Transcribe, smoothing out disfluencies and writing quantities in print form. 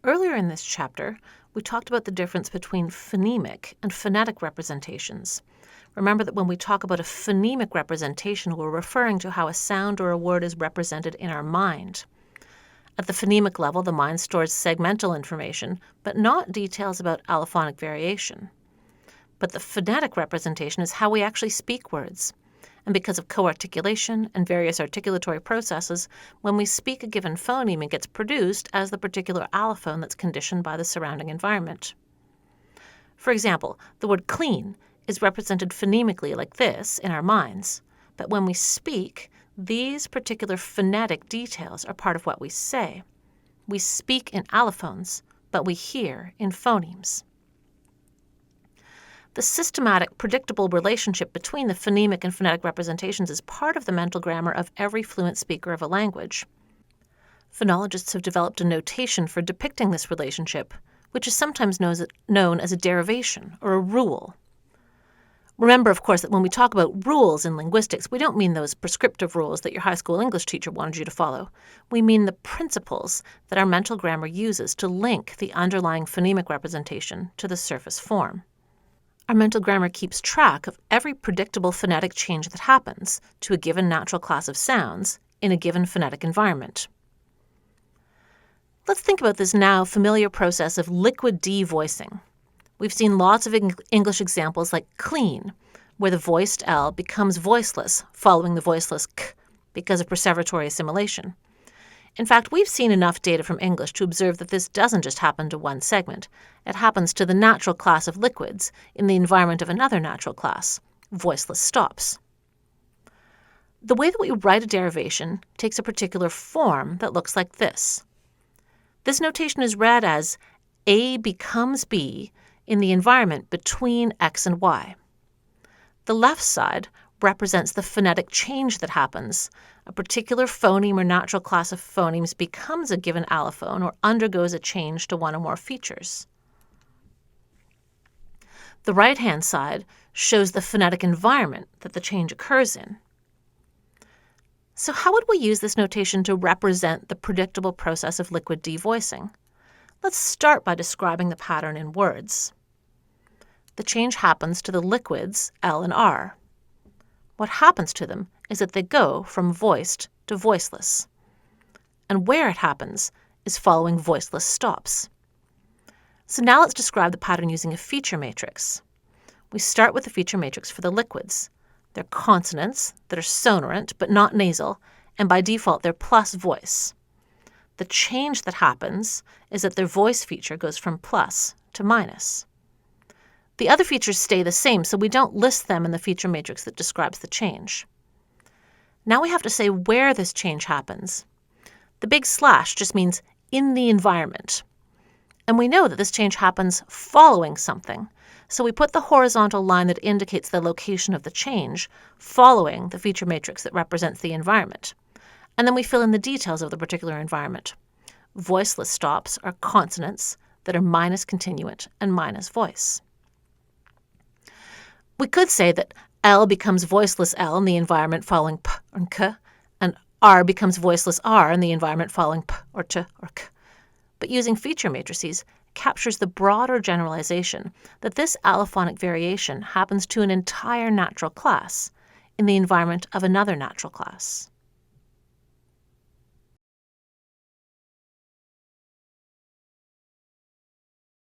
Earlier in this chapter, we talked about the difference between phonemic and phonetic representations. Remember that when we talk about a phonemic representation, we're referring to how a sound or a word is represented in our mind. At the phonemic level, the mind stores segmental information, but not details about allophonic variation. But the phonetic representation is how we actually speak words. And because of co-articulation and various articulatory processes, when we speak a given phoneme, it gets produced as the particular allophone that's conditioned by the surrounding environment. For example, the word clean is represented phonemically like this in our minds, but when we speak, these particular phonetic details are part of what we say. We speak in allophones, but we hear in phonemes. The systematic, predictable relationship between the phonemic and phonetic representations is part of the mental grammar of every fluent speaker of a language. Phonologists have developed a notation for depicting this relationship, which is sometimes known as a derivation or a rule. Remember, of course, that when we talk about rules in linguistics, we don't mean those prescriptive rules that your high school English teacher wanted you to follow. We mean the principles that our mental grammar uses to link the underlying phonemic representation to the surface form. Our mental grammar keeps track of every predictable phonetic change that happens to a given natural class of sounds in a given phonetic environment. Let's think about this now familiar process of liquid devoicing. We've seen lots of English examples like clean, where the voiced L becomes voiceless following the voiceless K because of perseveratory assimilation. In fact, we've seen enough data from English to observe that this doesn't just happen to one segment. It happens to the natural class of liquids in the environment of another natural class, voiceless stops. The way that we write a derivation takes a particular form that looks like this. This notation is read as A becomes B in the environment between X and Y. The left side represents the phonetic change that happens. A particular phoneme or natural class of phonemes becomes a given allophone or undergoes a change to one or more features. The right-hand side shows the phonetic environment that the change occurs in. So how would we use this notation to represent the predictable process of liquid devoicing? Let's start by describing the pattern in words. The change happens to the liquids L and R. What happens to them is that they go from voiced to voiceless. And where it happens is following voiceless stops. So now let's describe the pattern using a feature matrix. We start with the feature matrix for the liquids. They're consonants that are sonorant but not nasal, and by default they're plus voice. The change that happens is that their voice feature goes from plus to minus. The other features stay the same, so we don't list them in the feature matrix that describes the change. Now we have to say where this change happens. The big slash just means in the environment. And we know that this change happens following something, so we put the horizontal line that indicates the location of the change following the feature matrix that represents the environment. And then we fill in the details of the particular environment. Voiceless stops are consonants that are minus continuant and minus voice. We could say that L becomes voiceless L in the environment following P or K, and R becomes voiceless R in the environment following P or T or K. But using feature matrices captures the broader generalization that this allophonic variation happens to an entire natural class in the environment of another natural class.